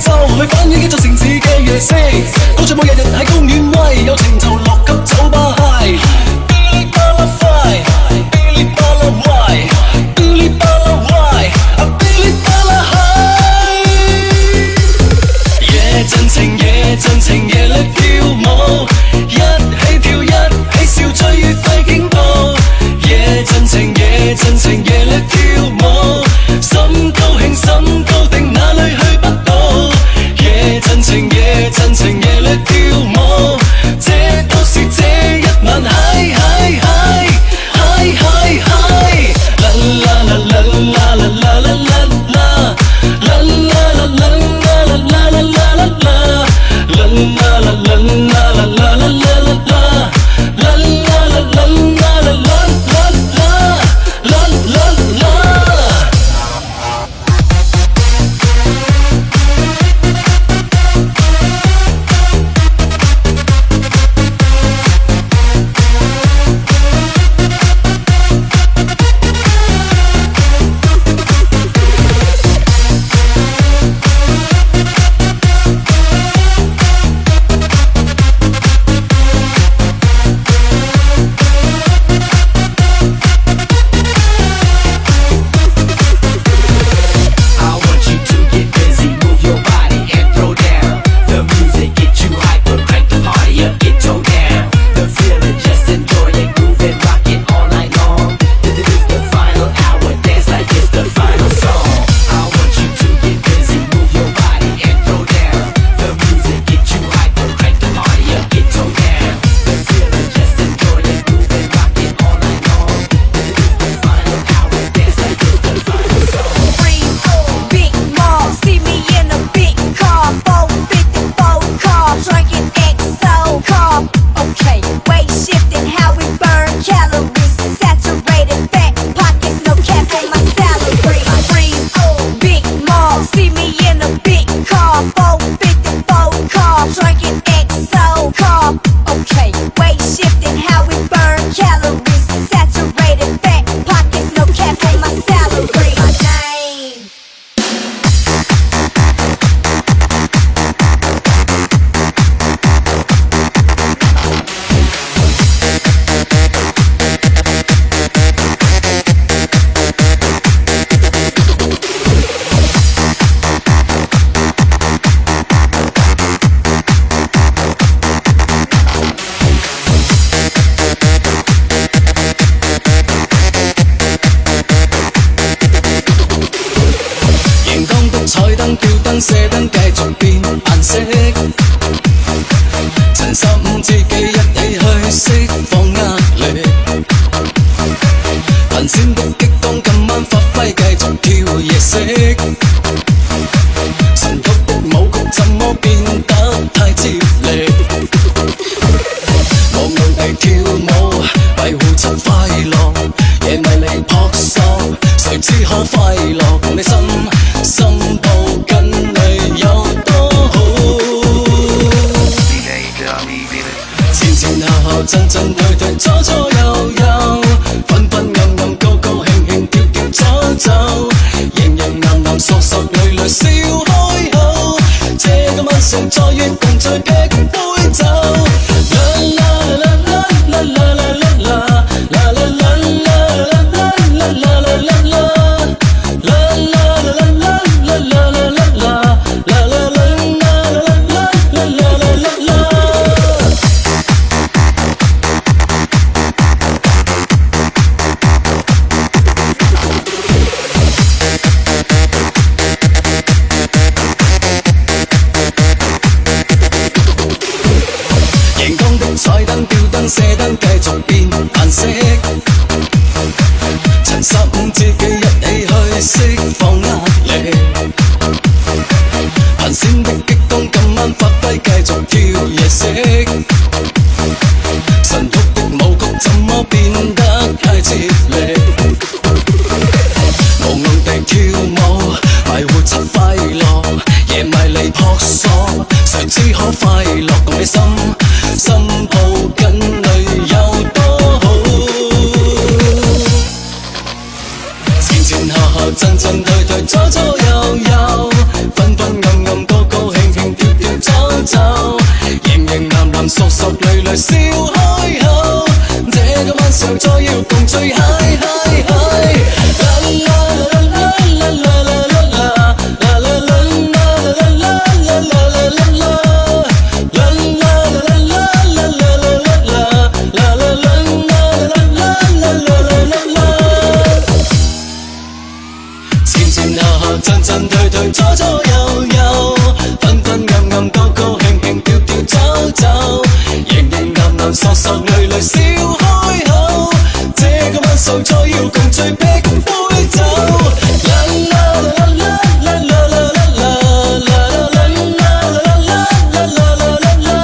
秀，去反映一座城市嘅夜色。到最後日日喺公園威，有情就落級酒吧嗨。嗶哩吧啦快，嗶哩吧啦壞，嗶哩吧啦壞，嗶哩吧啦嗨。夜盡情，夜盡情，夜裏跳舞，一起跳，一起笑，追於揮警報。夜盡情，夜盡情，夜裏跳舞，心高興，心高定，哪裏去不到？夜盡情，夜盡情，夜裏跳舞，這都是這一晚嗨嗨嗨嗨嗨嗨，啦啦啦啦啦啦啦啦啦啦，啦啦啦啦啦啦啦啦啦啦，啦啦啦啦啦啦啦啦啦。射燈繼續變顏色，陳15知己一起去釋放壓力，頻閃的激動今晚發揮繼續跳夜色，神曲的舞曲怎麼變得太接力，昂昂地跳舞維護着快樂，夜迷離撲朔，誰知可快樂共你心抱緊你有多好，前前後後進進退退左左右右，昏昏暗暗高高興興跳跳走走，型型男男索索淚淚笑開口，這個晚上再於共聚劈杯酒，啦啦啦啦啦啦啦啦啦啦啦啦啦啦啦啦啦。彩燈吊燈射燈繼續變顏色，陳15知己一起去釋放壓力，頻閃的激動今晚發揮繼續跳夜色，神曲的舞曲怎麼變得太接力，昂昂地跳舞維護着快樂，夜迷離撲朔，誰知可快樂共你心抱緊你有多好，前前後後進進退退左左右右，昏昏暗暗高高數，再要共聚劈杯酒。啦啦啦啦啦啦啦啦啦啦啦啦啦啦啦啦啦。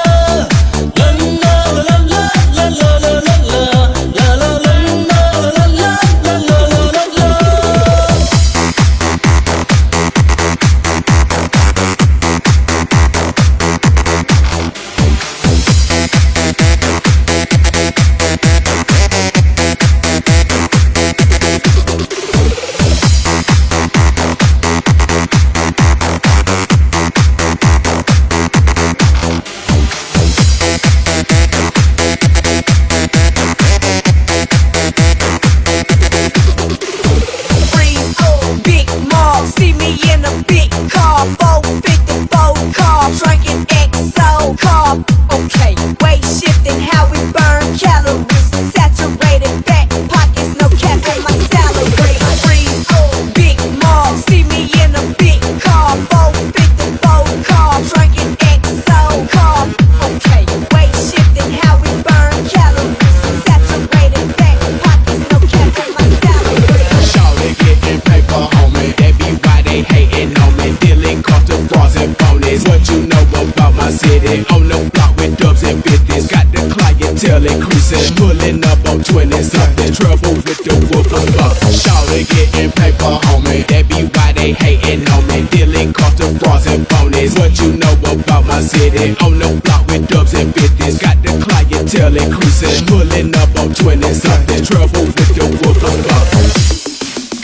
On the block with dubs and 50s, got the clientele increasing. Pulling up on 20-something, trouble with the wolf of buck. Shawty getting paper, homie, that be why they hating on me. Dealing cost of frauds and phonies. What you know about my city? On the block with dubs and 50s, got the clientele increasing. Pulling up on 20-something, trouble with the wolf of buck.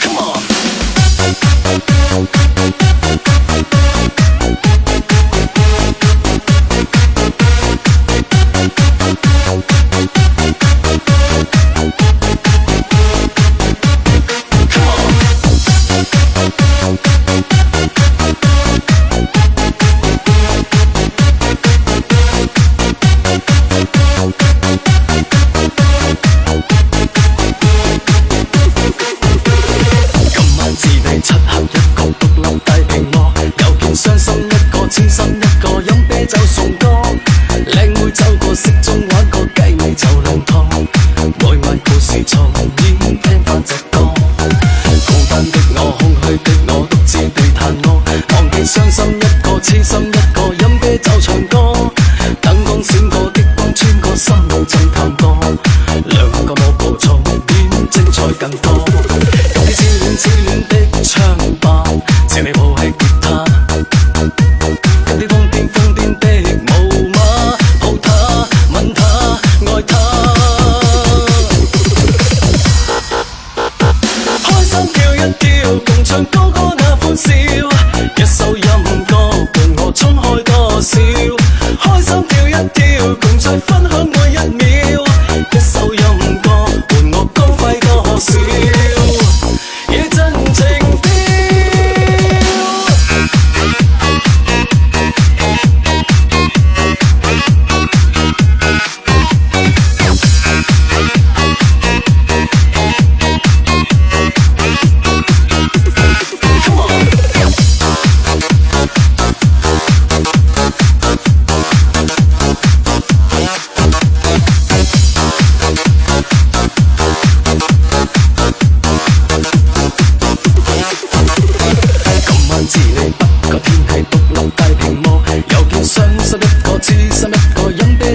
Come on.傷心一個，痴心一個，飲啤酒送歌。靚妹走過，骰盅玩過，雞尾酒兩湯。每晚故事重演，聽返隻歌。孤單的我，空虛的我，獨自地嘆我。忘記傷心一個，痴心一個，飲啤酒唱歌。燈光閃過，激光穿過，心裏震探過。兩個舞步重演，精彩更多。有啲痴戀的唱吧，請你抱起吉他。共唱高歌那歡笑，一首音歌伴我衝開多少，開心跳一跳，共聚分享每一秒，一首音歌伴我高揮多少，野真情飄。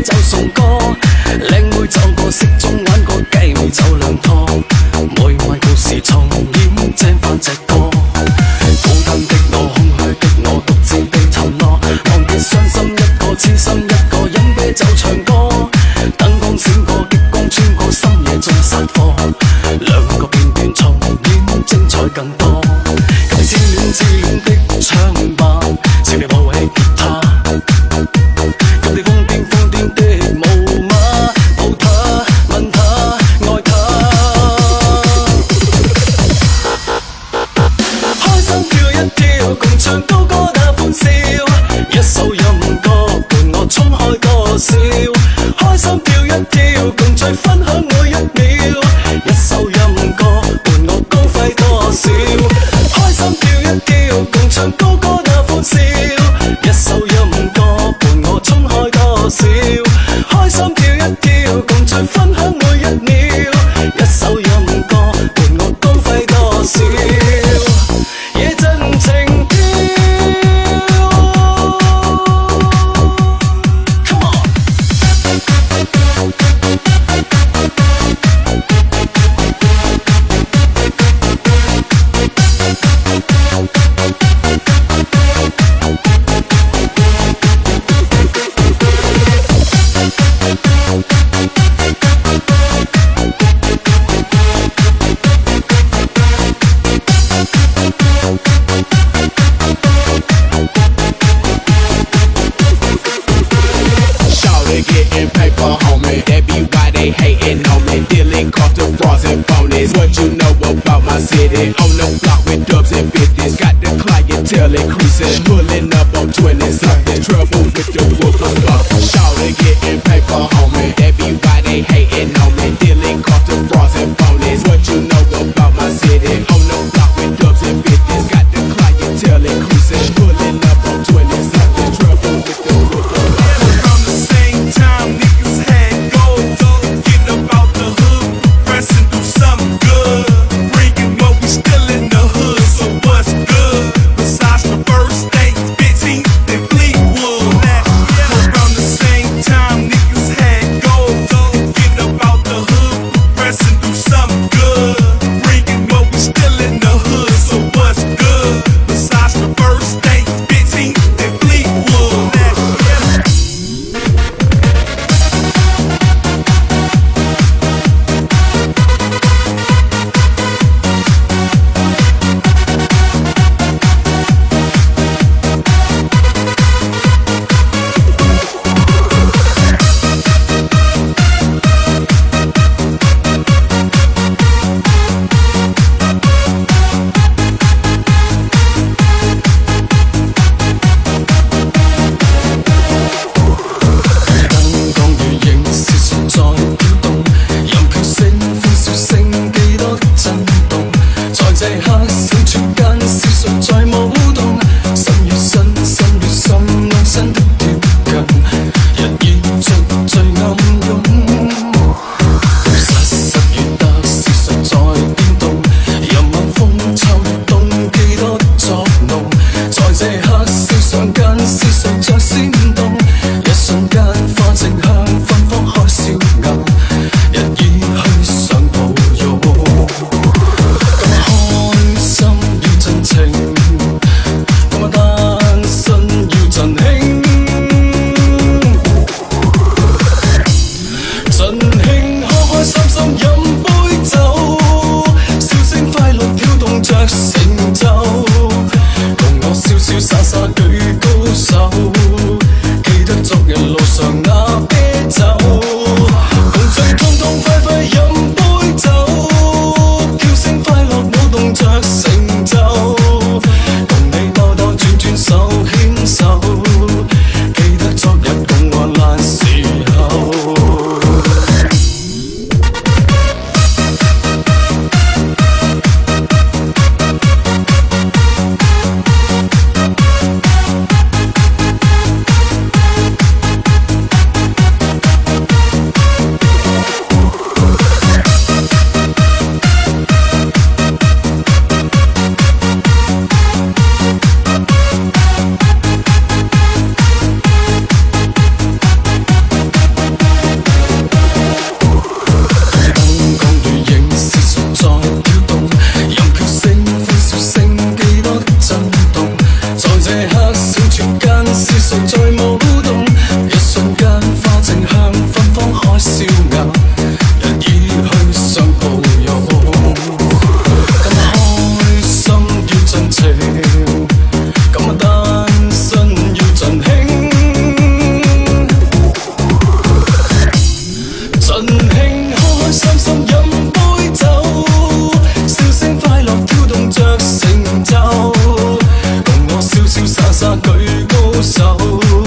酒送歌，靚妹走過，骰盅玩過，雞尾酒兩湯。每晚故事重演，聽返隻歌。孤單的我，空虛的我，獨自地沉落。忘記傷心一個，痴心一個，飲啤酒唱歌。燈光閃過，激光穿過，深夜中殺科。兩個片段重演，精彩更多。今次痴戀的唱吧，請你抱起吉他。共唱高歌那歡笑，一首音歌伴我衝開多少，開心跳一跳，共聚分享每一秒，一首音歌伴我高揮多少，開心跳一跳，共唱高歌那歡笑，一首音歌伴我衝開多少，開心跳一跳，共聚分享每一秒，一首音歌。tail it creasing, pulling up on 20 something, trouble with the whoop up. Shawty getting paper, homie. That be why they hating on me. Dealing cost the bras and ponies. What you know about my city? On the block with dubs and bitches, got the clientele increasing, pulling up on 20 something, trouble with the whoop up. Around the same time, niggas had goals. Get up out the hood, pressing through something good. Bringing more, we still in the hood, so what's good? Besides the first date, 15th and Fleetwood. Around the same time, niggas had goals. Get up out the hood, pressing through something good. Bringing more, we still in the hood, so what's good? Besides the first date, 15th and Fleetwood.舉高手。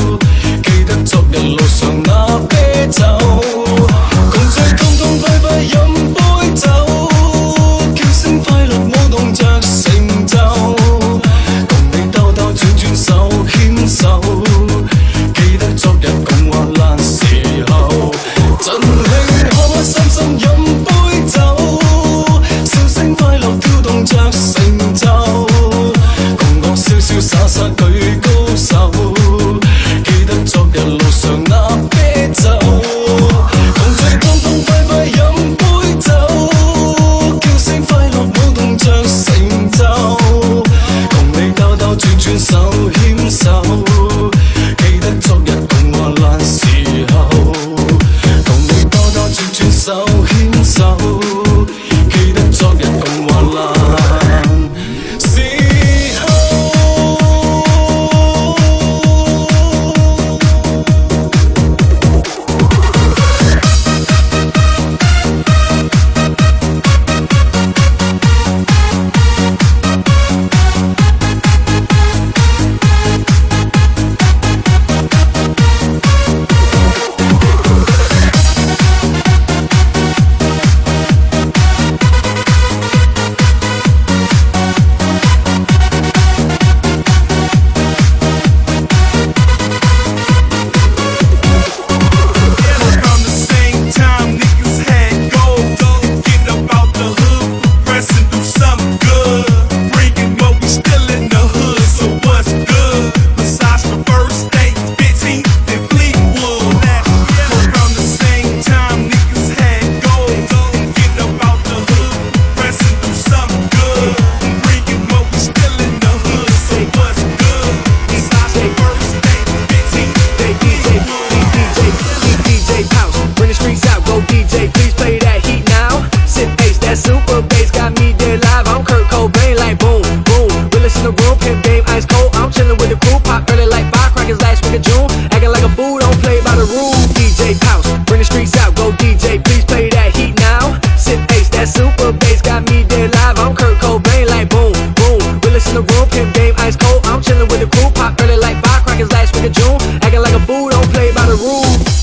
like a fool, don't play by the rules.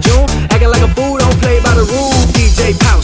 June, acting like a fool, don't play by the rules. DJ Power.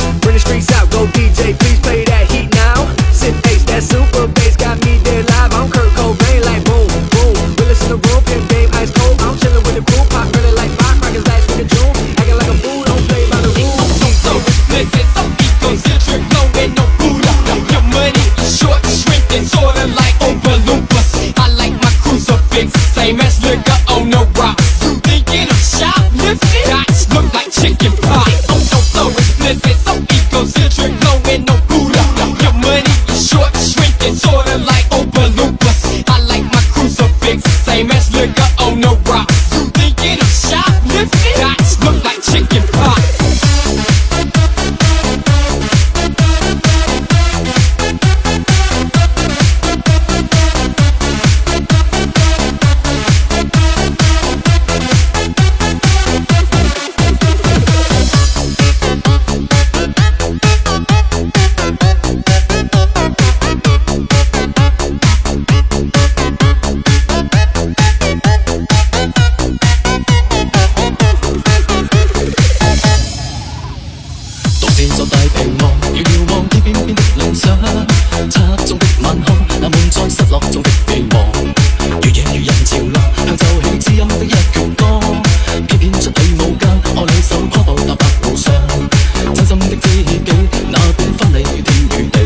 是作大屏幕，遙遙望天邊邊的理想，漆黑中的晚空，那滿載失落中的寄望。越夜如人潮落，向奏起知音的一闕歌，偏偏出起舞間，我兩手跨步踏白路上，真心的知己，哪管分離天與地，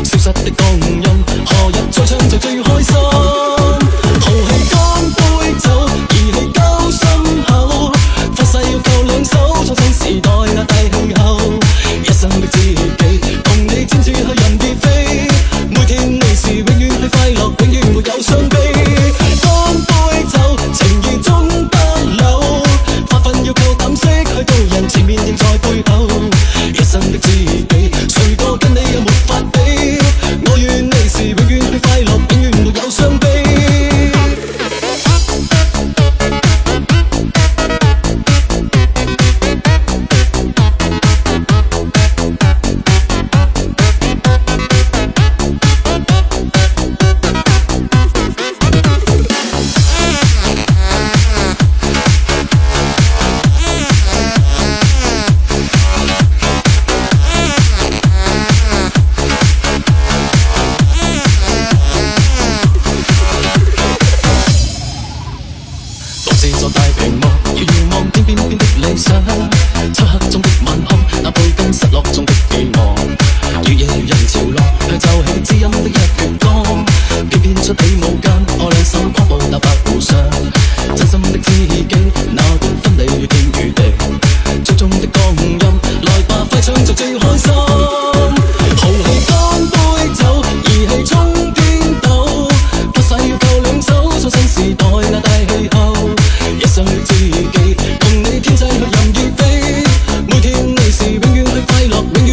消失的光陰，何日再唱就最開心。豪氣乾杯酒，義氣交心口，發誓要靠兩手創新時代那大氣候。一生的知己，同你展翅去任意飛，每天你是永遠係快樂，永遠沒有傷悲。乾杯酒，情義終不朽，發奮要靠膽識去到人前面仍在背後。一生的知己，誰個跟你也沒法比，我願你是永遠係快樂，永遠沒有傷悲。是座大屏幕，遙遙望天邊邊的理想，漆黑中的晚空，那背根失落中的寄望。越夜如人潮落，向奏起知音的一闕歌，偏偏出起舞間，我兩手跨步踏白路上，真心的知己，哪管分離天與地，最終的光陰，來吧快唱就最開心。豪氣乾杯酒，義氣衝天斗，發誓要靠兩手創新時代那大氣候。一生的知己，同你天際去任意飛，每天你是永遠去快樂，永遠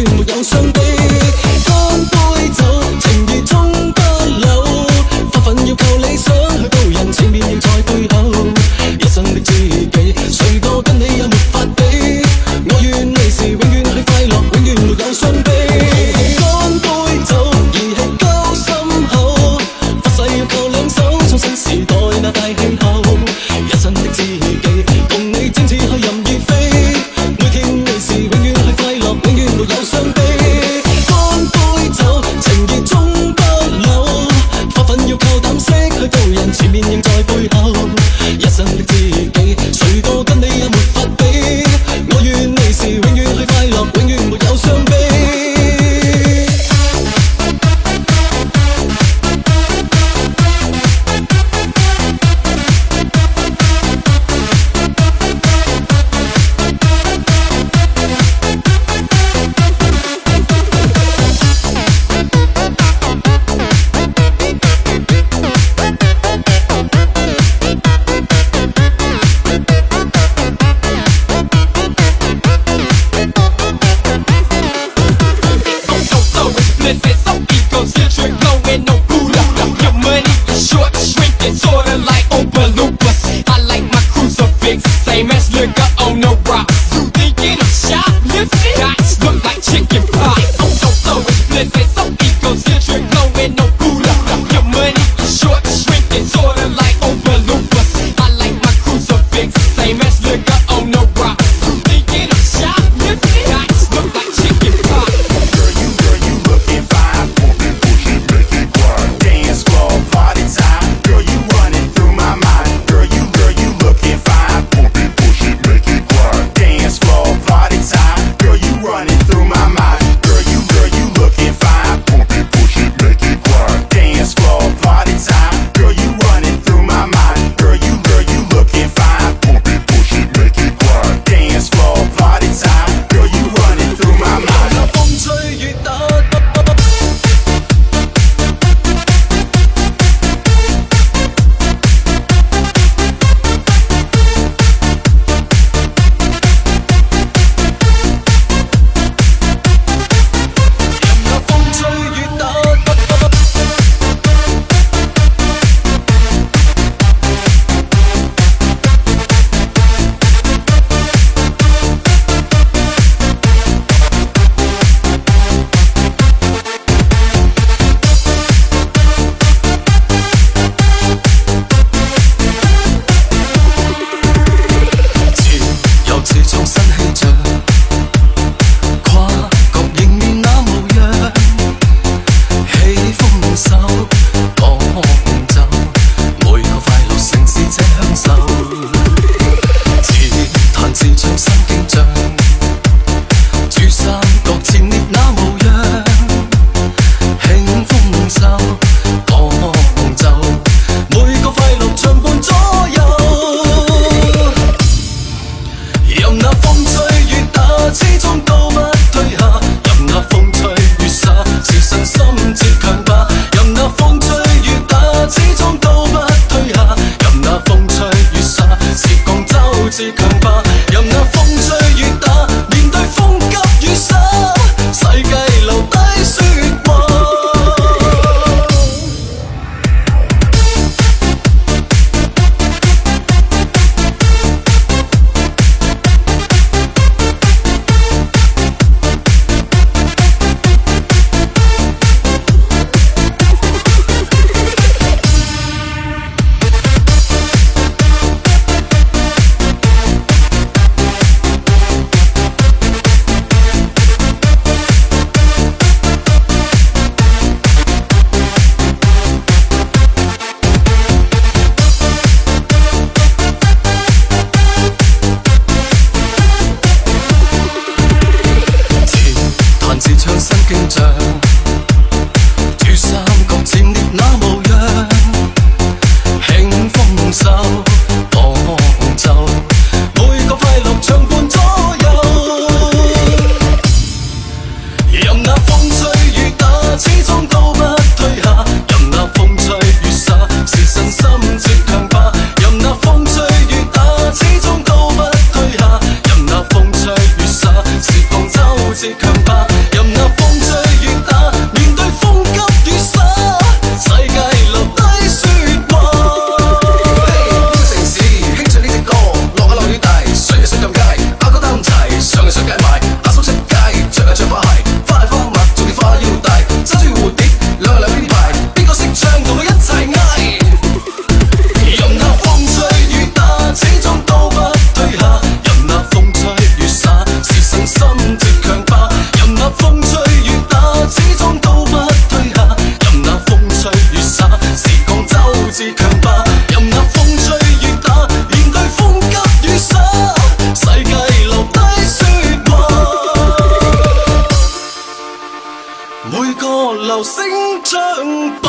前列那模樣，輕風繡放奏，每個快樂唱伴左右。任那風吹雨打，始終都不退下。任那風吹雨灑，是信心至強吧。任那風吹雨打，始終都不退下。任那風吹雨灑，是廣州至強吧。任那風吹雨打，面對風急雨灑，世界留低説話。自唱新經象，珠三角前列那模樣，輕風繡放奏，每個快樂唱伴左右。任那風吹雨打，始終都不退下。任那風吹雨灑，是信心至強吧。任那風吹雨打，始終都不退下。任那風吹雨灑，是廣州至強吧。任那風吹雨打，面對風急雨灑，世界留低説話。呢個城市興唱呢隻歌，落雨大，水上咁街，阿哥擔柴，上街賣，阿叔出街，着花鞋，花大花襪，仲要花腰帶，揸住蝴蝶，兩邊排，邊個識唱同佢一齊嗌。任那風吹雨打，始終都不退下。任那風吹雨灑，是信心至強吧。任那風吹雨打，始終都不退下。任那風吹雨灑，是廣州至強吧。任那風吹雨打，面對風急雨灑，世界留低説話。每個流星像吧。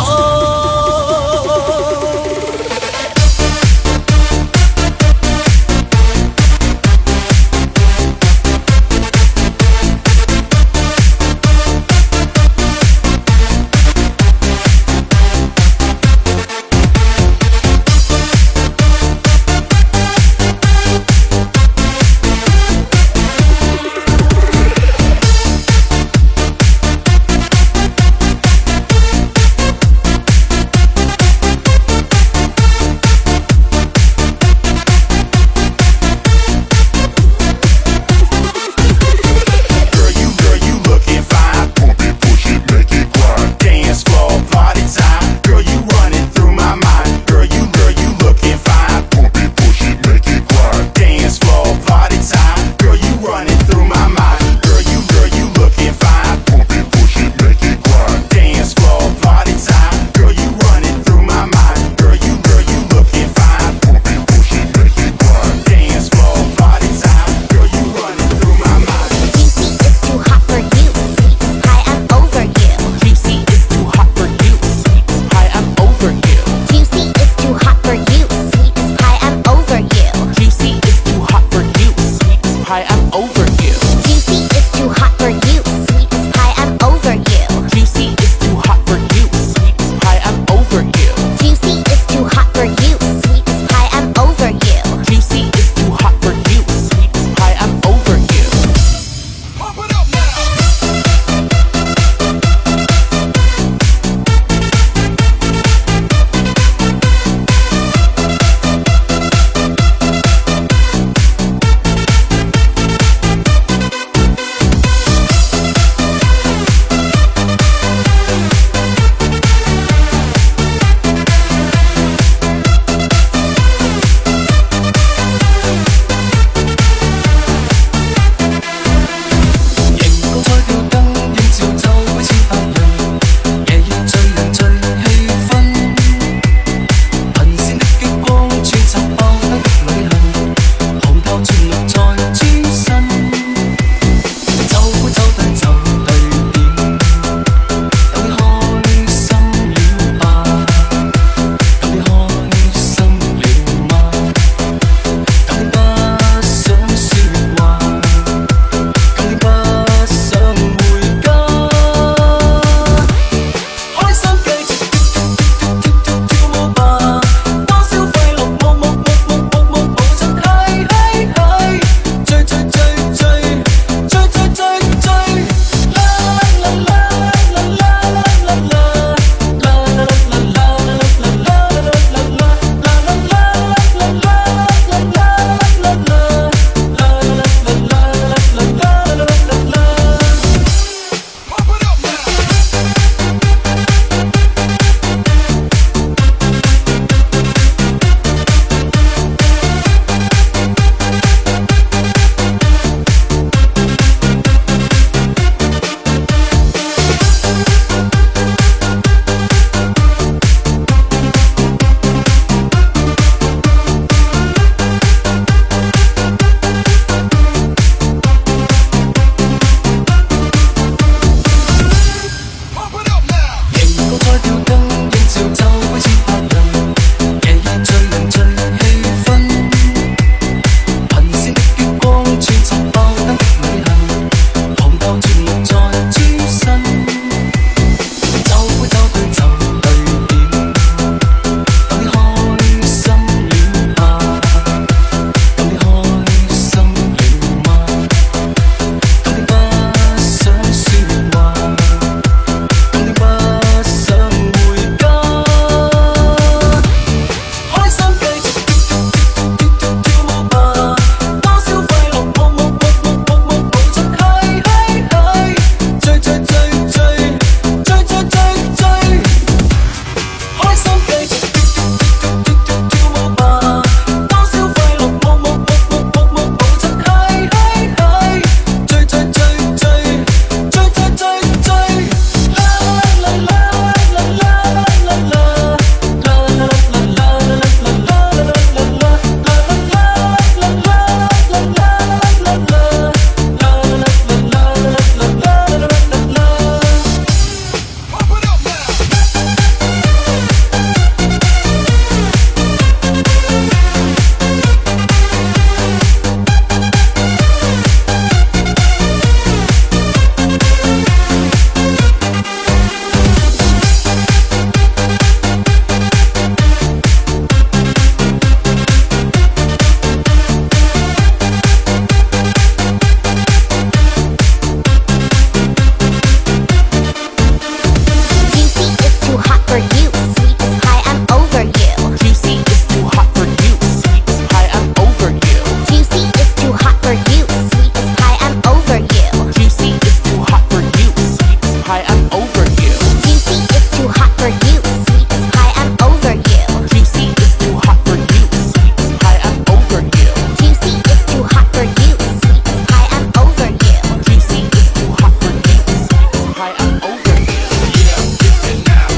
over you. Juicy is too hot for you. Sweet is high, I'm over you. Juicy is too hot for you. Sweet is high, I'm over you. Juicy is too hot for you. Sweet is high, I'm over you. Juicy is too hot for you. Sweet is high, I'm over you. Yeah, I'm dipping out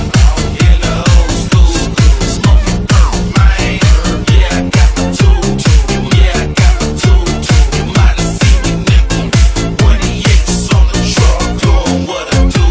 in the old school. Smoking out, man. Yeah, I got the tool. Yeah, I got the tool. You might have seen me nigga. 28s on the truck, doing what I do.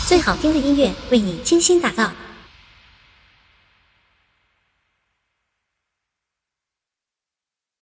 最好听的音乐为你精心打造。